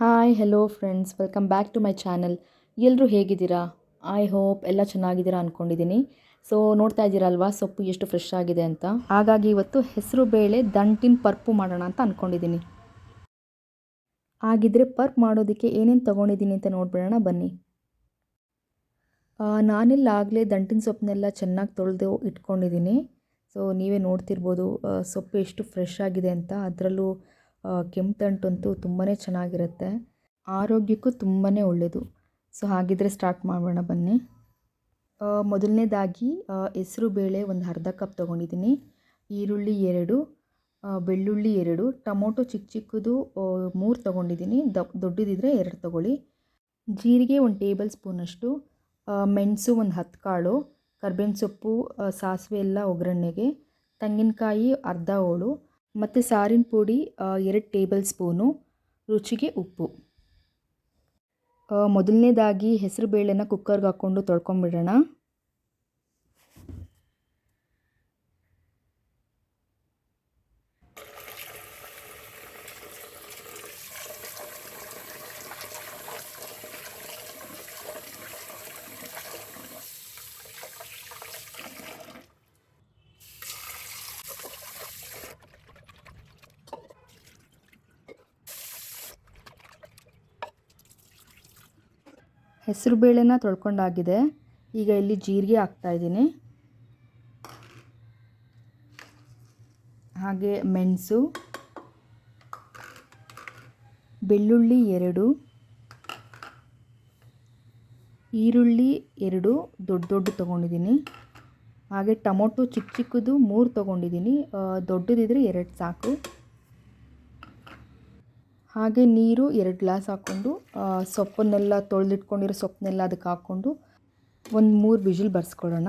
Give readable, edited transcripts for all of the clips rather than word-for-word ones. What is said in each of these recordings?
Hi hello friends, welcome back to my channel. ಎಲ್ಲರೂ ಹೇಗಿದ್ದೀರಾ? I hope ಎಲ್ಲ ಚೆನ್ನಾಗಿದ್ದೀರಾ ಅಂದ್ಕೊಂಡಿದ್ದೀನಿ. ಸೊ ನೋಡ್ತಾ ಇದ್ದೀರಲ್ವಾ ಸೊಪ್ಪು ಎಷ್ಟು ಫ್ರೆಶ್ ಆಗಿದೆ ಅಂತ. ಹಾಗಾಗಿ ಇವತ್ತು ಹೆಸರು ಬೇಳೆ ದಂಟಿನ ಪರ್ಪು ಮಾಡೋಣ ಅಂತ ಅಂದ್ಕೊಂಡಿದ್ದೀನಿ. ಹಾಗಿದ್ರೆ ಪರ್ಪ್ ಮಾಡೋದಕ್ಕೆ ಏನೇನು ತೊಗೊಂಡಿದ್ದೀನಿ ಅಂತ ನೋಡ್ಬಿಡೋಣ ಬನ್ನಿ. ನಾನೆಲ್ಲಾಗಲೇ ದಂಟಿನ ಸೊಪ್ಪನ್ನೆಲ್ಲ ಚೆನ್ನಾಗಿ ತೊಳೆದು ಇಟ್ಕೊಂಡಿದ್ದೀನಿ. ಸೊ ನೀವೇ ನೋಡ್ತಿರ್ಬೋದು ಸೊಪ್ಪು ಎಷ್ಟು ಫ್ರೆಶ್ ಆಗಿದೆ ಅಂತ. ಅದರಲ್ಲೂ ಕೆಂಪು ದಂಟಂತೂ ತುಂಬಾ ಚೆನ್ನಾಗಿರುತ್ತೆ, ಆರೋಗ್ಯಕ್ಕೂ ತುಂಬಾ ಒಳ್ಳೆಯದು. ಸೊ ಹಾಗಿದ್ರೆ ಸ್ಟಾರ್ಟ್ ಮಾಡೋಣ ಬನ್ನಿ. ಮೊದಲನೇದಾಗಿ ಹೆಸರು ಬೇಳೆ ಒಂದು ಅರ್ಧ ಕಪ್ ತೊಗೊಂಡಿದ್ದೀನಿ, ಈರುಳ್ಳಿ 2, ಬೆಳ್ಳುಳ್ಳಿ 2, ಟೊಮೊಟೊ ಚಿಕ್ಕ ಚಿಕ್ಕದು 3 ತೊಗೊಂಡಿದ್ದೀನಿ, ದೊಡ್ಡದಿದ್ದರೆ 2 ತೊಗೊಳ್ಳಿ, ಜೀರಿಗೆ 1 ಟೇಬಲ್ ಸ್ಪೂನಷ್ಟು, ಮೆಣಸು ಒಂದು 10 ಕಾಳು, ಕರ್ಬೇವಿನ ಸೊಪ್ಪು, ಸಾಸಿವೆ ಎಲ್ಲ ಒಗ್ಗರಣೆಗೆ, ತೆಂಗಿನಕಾಯಿ ಅರ್ಧ ಹೋಳು ಮತ್ತು ಸಾರಿನ ಪುಡಿ 2 ಟೇಬಲ್ ಸ್ಪೂನು, ರುಚಿಗೆ ಉಪ್ಪು. ಮೊದಲನೇದಾಗಿ ಹೆಸರು ಬೇಳೆನ ಕುಕ್ಕರ್ಗೆ ಹಾಕ್ಕೊಂಡು ತೊಳ್ಕೊಂಬಿಡೋಣ. ಹೆಸರು ಬೇಳೆನ ತೊಳ್ಕೊಂಡಾಗಿದೆ. ಈಗ ಇಲ್ಲಿ ಜೀರಿಗೆ ಹಾಕ್ತಾಯಿದ್ದೀನಿ, ಹಾಗೆ ಮೆಣಸು, ಬೆಳ್ಳುಳ್ಳಿ 2, ಈರುಳ್ಳಿ 2 ದೊಡ್ಡ ತೊಗೊಂಡಿದ್ದೀನಿ, ಹಾಗೆ ಟೊಮೊಟೊ ಚಿಕ್ಕ ಚಿಕ್ಕದು 3 ತೊಗೊಂಡಿದ್ದೀನಿ, ದೊಡ್ಡದಿದ್ದರೆ 2 ಸಾಕು, ಹಾಗೆ ನೀರು 2 ಗ್ಲಾಸ್ ಹಾಕ್ಕೊಂಡು ಸೊಪ್ಪನ್ನೆಲ್ಲ ತೊಳೆದಿಟ್ಕೊಂಡಿರೋ ಸೊಪ್ಪನ್ನೆಲ್ಲ ಅದಕ್ಕೆ ಹಾಕ್ಕೊಂಡು ಒಂದು 3 ವಿಜಿಲ್ ಬರ್ಸ್ಕೊಳ್ಳೋಣ.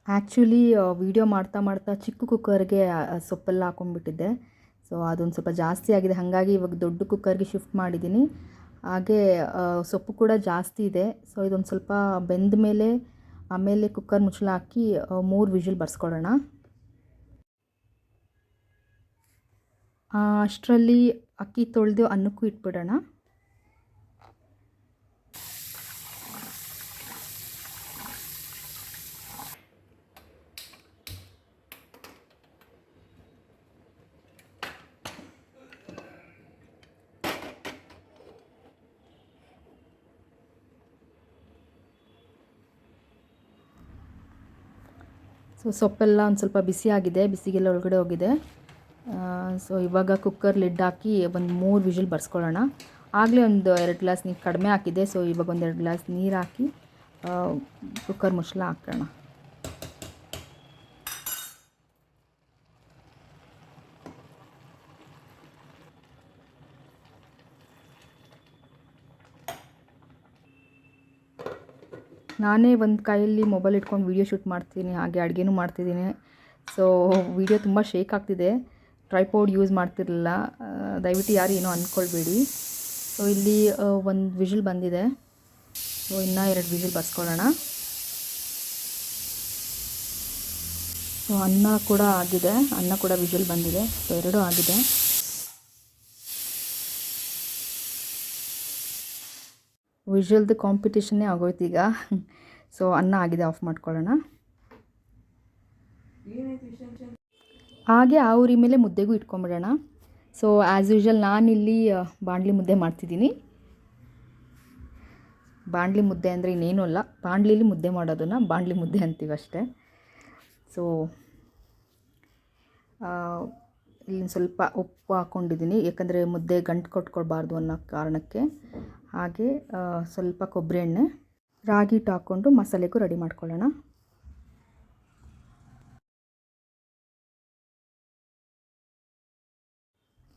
ಆ್ಯಕ್ಚುಲಿ ವಿಡಿಯೋ ಮಾಡ್ತಾ ಚಿಕ್ಕ ಕುಕ್ಕರ್ಗೆ ಸೊಪ್ಪೆಲ್ಲ ಹಾಕೊಂಡ್ಬಿಟ್ಟಿದ್ದೆ. ಸೊ ಅದೊಂದು ಸ್ವಲ್ಪ ಜಾಸ್ತಿ ಆಗಿದೆ, ಹಾಗಾಗಿ ಇವಾಗ ದೊಡ್ಡ ಕುಕ್ಕರ್ಗೆ ಶಿಫ್ಟ್ ಮಾಡಿದ್ದೀನಿ. ಹಾಗೆ ಸೊಪ್ಪು ಕೂಡ ಜಾಸ್ತಿ ಇದೆ. ಸೊ ಇದೊಂದು ಸ್ವಲ್ಪ ಬೆಂದ ಮೇಲೆ ಆಮೇಲೆ ಕುಕ್ಕರ್ ಮುಚ್ಚಳ ಹಾಕಿ 3 ವಿಜಿಲ್ ಬರ್ಸ್ಕೊಳ್ಳೋಣ. ಅಷ್ಟರಲ್ಲಿ ಅಕ್ಕಿ ತೊಳೆದು ಅನ್ನಕ್ಕೂ ಇಟ್ಬಿಡೋಣ. ಸೊ ಸೊಪ್ಪೆಲ್ಲ ಒಂದು ಸ್ವಲ್ಪ ಬಿಸಿಯಾಗಿದೆ, ಬಿಸಿಗೆಲ್ಲ ಒಳಗಡೆ ಹೋಗಿದೆ. ಸೊ ಇವಾಗ ಕುಕ್ಕರ್ ಲಿಡ್ ಹಾಕಿ ಒಂದು 3 ವಿಜಿಲ್ ಬರ್ಸ್ಕೊಳ್ಳೋಣ. ಆಗಲೇ ಒಂದು 2 ಗ್ಲಾಸ್ ನೀರು ಕಡಿಮೆ ಹಾಕಿದೆ. ಸೊ ಇವಾಗ ಒಂದು 2 ಗ್ಲಾಸ್ ನೀರು ಹಾಕಿ ಕುಕ್ಕರ್ ಮುಚ್ಚಳ ಹಾಕೋಣ. ನಾನೇ ಒಂದು ಕೈಯಲ್ಲಿ ಮೊಬೈಲ್ ಇಟ್ಕೊಂಡು ವೀಡಿಯೋ ಶೂಟ್ ಮಾಡ್ತೀನಿ, ಹಾಗೆ ಅಡುಗೆನೂ ಮಾಡ್ತಿದ್ದೀನಿ. ಸೊ ವಿಡಿಯೋ ತುಂಬ ಶೇಕ್ ಆಗ್ತಿದೆ, ಟ್ರೈಪೋಡ್ ಯೂಸ್ ಮಾಡ್ತಿರಲಿಲ್ಲ, ದಯವಿಟ್ಟು ಯಾರು ಏನೋ ಅಂದ್ಕೊಳ್ಬೇಡಿ. ಸೊ ಇಲ್ಲಿ 1 ವಿಜಿಲ್ ಬಂದಿದೆ. ಸೊ ಇನ್ನೂ 2 ವಿಜಿಲ್ ಬರ್ಸ್ಕೊಳ್ಳೋಣ. ಸೊ ಅನ್ನ ಕೂಡ ಆಗಿದೆ, ಅನ್ನ ಕೂಡ ವಿಜಿಲ್ ಬಂದಿದೆ. ಸೊ 2 ಆಗಿದೆ. ವಿಜುವಲ್ದು ಕಾಂಪಿಟೇಷನ್ನೇ ಆಗೋಯ್ತು ಈಗ. ಸೊ ಅನ್ನ ಆಗಿದೆ, ಆಫ್ ಮಾಡ್ಕೊಳ್ಳೋಣ. ಹಾಗೆ ಆ ಉರಿ ಮೇಲೆ ಮುದ್ದೆಗೂ ಇಟ್ಕೊಂಬಿಡೋಣ. ಸೊ ಆ್ಯಸ್ ಯೂಶ್ವಲ್ ನಾನಿಲ್ಲಿ ಬಾಣಲಿ ಮುದ್ದೆ ಮಾಡ್ತಿದ್ದೀನಿ. ಬಾಣಲಿ ಮುದ್ದೆ ಅಂದರೆ ಇನ್ನೇನೂ ಅಲ್ಲ, ಬಾಣಲಿಲಿ ಮುದ್ದೆ ಮಾಡೋದನ್ನು ಬಾಣಲಿ ಮುದ್ದೆ ಅಂತೀವಿ ಅಷ್ಟೇ. ಸೊ ಇಲ್ಲಿ ಸ್ವಲ್ಪ ಉಪ್ಪು ಹಾಕ್ಕೊಂಡಿದ್ದೀನಿ, ಯಾಕಂದರೆ ಮುದ್ದೆ ಗಂಟು ಕೊಟ್ಕೊಳ್ಬಾರ್ದು ಅನ್ನೋ ಕಾರಣಕ್ಕೆ. ಹಾಗೆ ಸ್ವಲ್ಪ ಕೊಬ್ಬರಿ ಎಣ್ಣೆ, ರಾಗಿ ಹಿಟ್ಟು ಹಾಕ್ಕೊಂಡು ಮಸಾಲೆಗೂ ರೆಡಿ ಮಾಡ್ಕೊಳ್ಳೋಣ.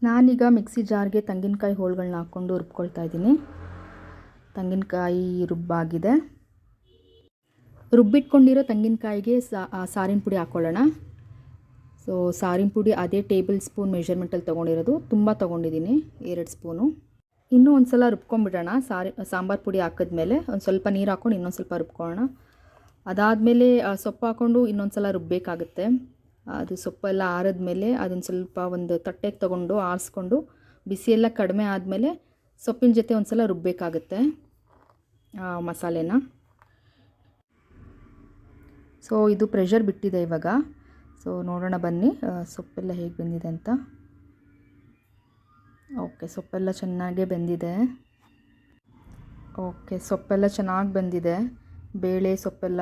ನಾನೀಗ ಮಿಕ್ಸಿ ಜಾರ್ಗೆ ತೆಂಗಿನಕಾಯಿ ಹೋಳುಗಳನ್ನ ಹಾಕ್ಕೊಂಡು ರುಬ್ಕೊಳ್ತಾ ಇದ್ದೀನಿ. ತೆಂಗಿನಕಾಯಿ ರುಬ್ಬಾಗಿದೆ. ರುಬ್ಬಿಟ್ಕೊಂಡಿರೋ ತೆಂಗಿನಕಾಯಿಗೆ ಸಾರಿನ ಪುಡಿ ಹಾಕ್ಕೊಳ್ಳೋಣ. ಸೊ ಸಾರಿನ ಪುಡಿ ಅದೇ ಟೇಬಲ್ ಸ್ಪೂನ್ ಮೆಷರ್ಮೆಂಟಲ್ಲಿ ತೊಗೊಂಡಿರೋದು, ತುಂಬ ತೊಗೊಂಡಿದ್ದೀನಿ, 2 ಸ್ಪೂನು. ಇನ್ನೂ ಒಂದು ಸಲ ರುಬ್ಕೊಂಬಿಡೋಣ. ಸಾಂಬಾರು ಪುಡಿ ಹಾಕಿದ್ಮೇಲೆ ಒಂದು ಸ್ವಲ್ಪ ನೀರು ಹಾಕ್ಕೊಂಡು ಇನ್ನೊಂದು ಸ್ವಲ್ಪ ರುಬ್ಕೊಳ್ಳೋಣ. ಅದಾದಮೇಲೆ ಸೊಪ್ಪು ಹಾಕ್ಕೊಂಡು ಇನ್ನೊಂದು ಸಲ ರುಬ್ಬಬೇಕಾಗುತ್ತೆ. ಅದು ಸೊಪ್ಪೆಲ್ಲ ಆರಿದ್ಮೇಲೆ ಅದನ್ನು ಸ್ವಲ್ಪ ಒಂದು ತಟ್ಟೆಗೆ ತೊಗೊಂಡು ಆರಿಸ್ಕೊಂಡು ಬಿಸಿಯೆಲ್ಲ ಕಡಿಮೆ ಆದಮೇಲೆ ಸೊಪ್ಪಿನ ಜೊತೆ ಒಂದು ಸಲ ರುಬ್ಬಬೇಕಾಗುತ್ತೆ ಮಸಾಲೆನ. ಸೊ ಇದು ಪ್ರೆಷರ್ ಬಿಟ್ಟಿದೆ ಇವಾಗ. ಸೊ ನೋಡೋಣ ಬನ್ನಿ ಸೊಪ್ಪೆಲ್ಲ ಹೇಗೆ ಬೆಂದಿದೆ ಅಂತ. ಓಕೆ, ಸೊಪ್ಪೆಲ್ಲ ಚೆನ್ನಾಗೇ ಬೆಂದಿದೆ. ಓಕೆ, ಸೊಪ್ಪೆಲ್ಲ ಚೆನ್ನಾಗಿ ಬೆಂದಿದೆ. ಬೇಳೆ ಸೊಪ್ಪೆಲ್ಲ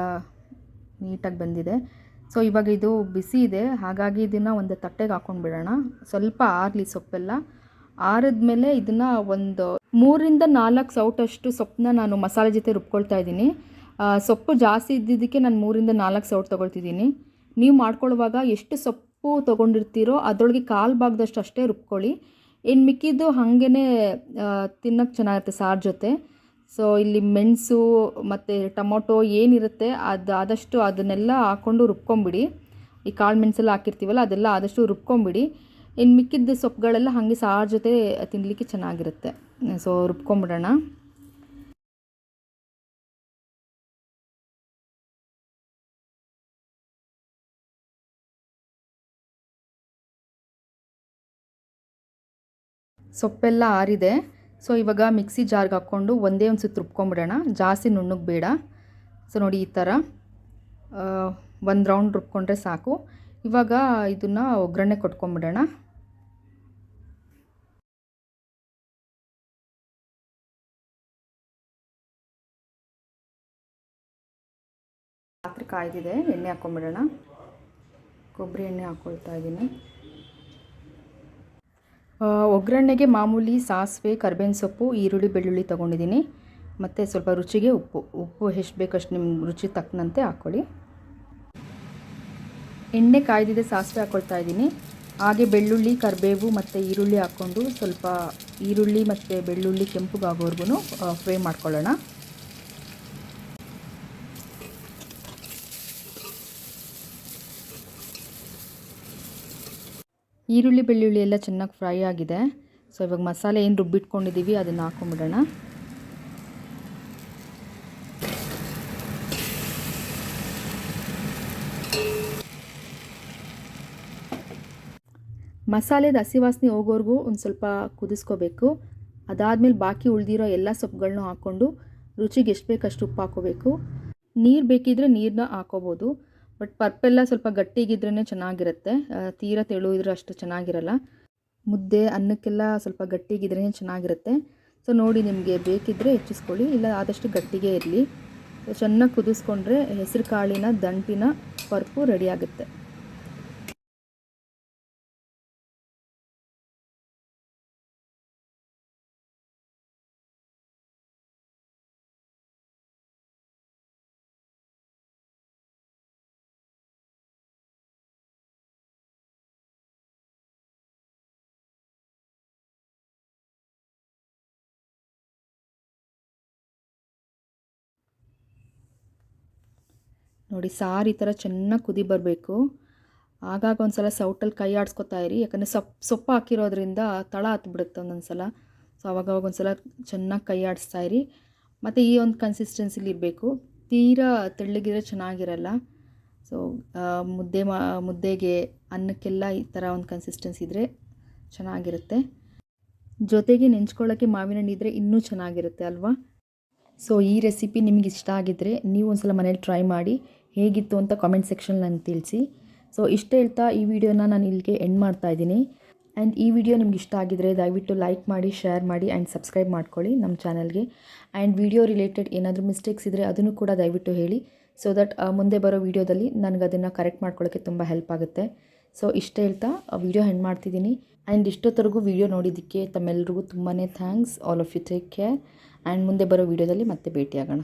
ನೀಟಾಗಿ ಬೆಂದಿದೆ. ಸೊ ಇವಾಗ ಇದು ಬಿಸಿ ಇದೆ, ಹಾಗಾಗಿ ಇದನ್ನು ಒಂದು ತಟ್ಟೆಗೆ ಹಾಕ್ಕೊಂಡು ಬಿಡೋಣ. ಸ್ವಲ್ಪ ಆರಲಿ ಸೊಪ್ಪೆಲ್ಲ. ಆರಿದ್ಮೇಲೆ ಇದನ್ನು ಒಂದು 3ರಿಂದ 4 ಸೌಟಷ್ಟು ಸೊಪ್ಪನ್ನ ನಾನು ಮಸಾಲೆ ಜೊತೆ ರುಬ್ಕೊಳ್ತಾ ಇದ್ದೀನಿ. ಸೊಪ್ಪು ಜಾಸ್ತಿ ಇದ್ದಿದ್ದಕ್ಕೆ ನಾನು 3ರಿಂದ 4 ಸೌಟ್ ತೊಗೊಳ್ತಿದ್ದೀನಿ. ನೀವು ಮಾಡ್ಕೊಳ್ಳುವಾಗ ಎಷ್ಟು ಸೊಪ್ಪು ತೊಗೊಂಡಿರ್ತೀರೋ ಅದರೊಳಗೆ 1/4 ಭಾಗದಷ್ಟು ಅಷ್ಟೇ ರುಬ್ಕೊಳ್ಳಿ. ಇನ್ನು ಮಿಕ್ಕಿದ್ದು ಹಾಗೇ ತಿನ್ನೋಕ್ಕೆ ಚೆನ್ನಾಗಿರುತ್ತೆ ಸಾರು ಜೊತೆ. ಸೊ ಇಲ್ಲಿ ಮೆಣಸು ಮತ್ತು ಟೊಮೊಟೊ ಏನಿರುತ್ತೆ ಆದಷ್ಟು ಅದನ್ನೆಲ್ಲ ಹಾಕ್ಕೊಂಡು ರುಬ್ಕೊಂಬಿಡಿ. ಈ ಕಾಳು ಮೆಣಸೆಲ್ಲ ಹಾಕಿರ್ತೀವಲ್ಲ ಅದೆಲ್ಲ ಆದಷ್ಟು ರುಬ್ಕೊಂಬಿಡಿ. ಇನ್ನು ಮಿಕ್ಕಿದ್ದು ಸೊಪ್ಪುಗಳೆಲ್ಲ ಹಾಗೆ ಸಾರು ಜೊತೆ ತಿನ್ನಲಿಕ್ಕೆ ಚೆನ್ನಾಗಿರುತ್ತೆ. ಸೊ ರುಬ್ಕೊಂಬಿಡೋಣ. ಸೊಪ್ಪೆಲ್ಲ ಆರಿದೆ. ಸೊ ಇವಾಗ ಮಿಕ್ಸಿ ಜಾರ್ಗೆ ಹಾಕ್ಕೊಂಡು ಒಂದೇ ಒಂದು ಸುತ್ತು ರುಬ್ಕೊಂಬಿಡೋಣ. ಜಾಸ್ತಿ ನುಣ್ಣಗೆ ಬೇಡ. ಸೊ ನೋಡಿ ಈ ಥರ ಒಂದು ರೌಂಡ್ ರುಬ್ಕೊಂಡ್ರೆ ಸಾಕು. ಇವಾಗ ಇದನ್ನು ಒಗ್ಗರಣೆ ಕೊಟ್ಕೊಂಬಿಡೋಣ. ಪಾತ್ರೆ ಕಾಯ್ದಿದೆ, ಎಣ್ಣೆ ಹಾಕ್ಕೊಂಬಿಡೋಣ. ಕೊಬ್ಬರಿ ಎಣ್ಣೆ ಹಾಕ್ಕೊಳ್ತಾ ಇದ್ದೀನಿ. ಒಗ್ಗರಣೆಗೆ ಮಾಮೂಲಿ ಸಾಸಿವೆ, ಕರಿಬೇವಿನ ಸೊಪ್ಪು, ಈರುಳ್ಳಿ, ಬೆಳ್ಳುಳ್ಳಿ ತೊಗೊಂಡಿದ್ದೀನಿ. ಮತ್ತು ಸ್ವಲ್ಪ ರುಚಿಗೆ ಉಪ್ಪು ಎಷ್ಟು ಬೇಕಷ್ಟು ನಿಮ್ಮ ರುಚಿ ತಕ್ಕಂತೆ ಹಾಕ್ಕೊಳ್ಳಿ. ಎಣ್ಣೆ ಕಾಯ್ದಿದೆ, ಸಾಸಿವೆ ಹಾಕ್ಕೊಳ್ತಾ ಇದ್ದೀನಿ. ಹಾಗೆ ಬೆಳ್ಳುಳ್ಳಿ, ಕರಿಬೇವು ಮತ್ತು ಈರುಳ್ಳಿ ಹಾಕ್ಕೊಂಡು ಸ್ವಲ್ಪ ಈರುಳ್ಳಿ ಮತ್ತು ಬೆಳ್ಳುಳ್ಳಿ ಕೆಂಪುಗಾಗೋವರೆಗೂ ಫ್ರೈ ಮಾಡ್ಕೊಳ್ಳೋಣ. ಈರುಳ್ಳಿ ಬೆಳ್ಳುಳ್ಳಿ ಎಲ್ಲ ಚೆನ್ನಾಗಿ ಫ್ರೈ ಆಗಿದೆ. ಸೊ ಇವಾಗ ಮಸಾಲೆ ಏನು ರುಬ್ಬಿಟ್ಕೊಂಡಿದ್ದೀವಿ ಅದನ್ನು ಹಾಕ್ಕೊಂಬಿಡೋಣ. ಮಸಾಲೆದ ಹಸಿ ವಾಸನೆ ಹೋಗೋವರೆಗೂ ಒಂದು ಸ್ವಲ್ಪ ಕುದಿಸ್ಕೋಬೇಕು. ಅದಾದಮೇಲೆ ಬಾಕಿ ಉಳಿದಿರೋ ಎಲ್ಲ ಸೊಪ್ಪುಗಳನ್ನೂ ಹಾಕ್ಕೊಂಡು ರುಚಿಗೆ ಎಷ್ಟು ಬೇಕಷ್ಟು ಉಪ್ಪು ಹಾಕ್ಕೋಬೇಕು. ನೀರು ಬೇಕಿದ್ದರೆ ನೀರನ್ನ ಹಾಕ್ಕೋಬೋದು. ಬಟ್ ಪರ್ಪೆಲ್ಲ ಸ್ವಲ್ಪ ಗಟ್ಟಿಗಿದ್ರೇ ಚೆನ್ನಾಗಿರುತ್ತೆ. ತೀರಾ ತೆಳು ಇದ್ರೆ ಅಷ್ಟು ಚೆನ್ನಾಗಿರಲ್ಲ. ಮುದ್ದೆ ಅನ್ನಕ್ಕೆಲ್ಲ ಸ್ವಲ್ಪ ಗಟ್ಟಿಗಿದ್ರೇ ಚೆನ್ನಾಗಿರುತ್ತೆ. ಸೊ ನೋಡಿ, ನಿಮಗೆ ಬೇಕಿದ್ದರೆ ಹೆಚ್ಚಿಸ್ಕೊಳ್ಳಿ, ಇಲ್ಲ ಆದಷ್ಟು ಗಟ್ಟಿಗೆ ಇರಲಿ. ಸೊ ಚೆನ್ನಾಗಿ ಕುದಿಸ್ಕೊಂಡ್ರೆ ಹೆಸರು ಕಾಳಿನ ದಂಟಿನ ಪರ್ಪು ರೆಡಿ ಆಗುತ್ತೆ. ನೋಡಿ, ಸಾರು ಈ ಥರ ಚೆನ್ನಾಗಿ ಕುದಿ ಬರಬೇಕು. ಆಗಾಗ ಒಂದು ಸಲ ಸೌಟಲ್ಲಿ ಕೈ ಆಡಿಸ್ಕೊತಾ ಇರಿ, ಯಾಕಂದರೆ ಸೊಪ್ಪು ಹಾಕಿರೋದ್ರಿಂದ ತಳ ಹತ್ಬಿಡುತ್ತೆ ಒಂದೊಂದು ಸಲ. ಸೊ ಅವಾಗವಾಗ ಒಂದು ಸಲ ಚೆನ್ನಾಗಿ ಕೈ ಆಡಿಸ್ತಾ ಇರಿ. ಮತ್ತು ಈ ಒಂದು ಕನ್ಸಿಸ್ಟೆನ್ಸಿಲಿ ಇರಬೇಕು. ತೀರಾ ತೆಳ್ಳಗಿದ್ರೆ ಚೆನ್ನಾಗಿರಲ್ಲ. ಸೊ ಮುದ್ದೆಗೆ ಅನ್ನಕ್ಕೆಲ್ಲ ಈ ಥರ ಒಂದು ಕನ್ಸಿಸ್ಟೆನ್ಸಿ ಇದ್ದರೆ ಚೆನ್ನಾಗಿರುತ್ತೆ. ಜೊತೆಗೆ ನೆಂಚ್ಕೊಳ್ಳೋಕ್ಕೆ ಮಾವಿನ ಹಣ್ಣು ಇದ್ದರೆ ಇನ್ನೂ ಚೆನ್ನಾಗಿರುತ್ತೆ ಅಲ್ವಾ? ಸೊ ಈ ರೆಸಿಪಿ ನಿಮಗೆ ಇಷ್ಟ ಆಗಿದ್ದರೆ ನೀವು ಒಂದು ಸಲ ಮನೇಲಿ ಟ್ರೈ ಮಾಡಿ ಹೇಗಿತ್ತು ಅಂತ ಕಾಮೆಂಟ್ ಸೆಕ್ಷನ್ ನನಗೆ ತಿಳಿಸಿ. ಸೊ ಇಷ್ಟ ಹೇಳ್ತಾ ಈ ವಿಡಿಯೋನ ನಾನು ಇಲ್ಲಿಗೆ ಎಂಡ್ ಮಾಡ್ತಾ ಇದ್ದೀನಿ. ಆ್ಯಂಡ್ ಈ ವಿಡಿಯೋ ನಿಮ್ಗೆ ಇಷ್ಟ ಆಗಿದ್ದರೆ ದಯವಿಟ್ಟು ಲೈಕ್ ಮಾಡಿ, ಶೇರ್ ಮಾಡಿ ಆ್ಯಂಡ್ ಸಬ್ಸ್ಕ್ರೈಬ್ ಮಾಡ್ಕೊಳ್ಳಿ ನಮ್ಮ ಚಾನಲ್ಗೆ. ಆ್ಯಂಡ್ ವಿಡಿಯೋ ರಿಲೇಟೆಡ್ ಏನಾದರೂ ಮಿಸ್ಟೇಕ್ಸ್ ಇದ್ದರೆ ಅದನ್ನು ಕೂಡ ದಯವಿಟ್ಟು ಹೇಳಿ. ಸೊ ದಟ್ ಮುಂದೆ ಬರೋ ವಿಡಿಯೋದಲ್ಲಿ ನನಗೆ ಅದನ್ನು ಕರೆಕ್ಟ್ ಮಾಡ್ಕೊಳ್ಳೋಕ್ಕೆ ತುಂಬ ಹೆಲ್ಪ್ ಆಗುತ್ತೆ. ಸೊ ಇಷ್ಟ ಹೇಳ್ತಾ ವಿಡಿಯೋ ಎಂಡ್ ಮಾಡ್ತಿದ್ದೀನಿ. ಆ್ಯಂಡ್ ಇಷ್ಟೊತ್ತರೆಗೂ ವಿಡಿಯೋ ನೋಡಿದ್ದಕ್ಕೆ ತಮ್ಮೆಲ್ಲರಿಗೂ ತುಂಬಾ thanks. All of you take care. And ಮುಂದೆ ಬರೋ ವಿಡಿಯೋದಲ್ಲಿ ಮತ್ತೆ ಭೇಟಿಯಾಗೋಣ.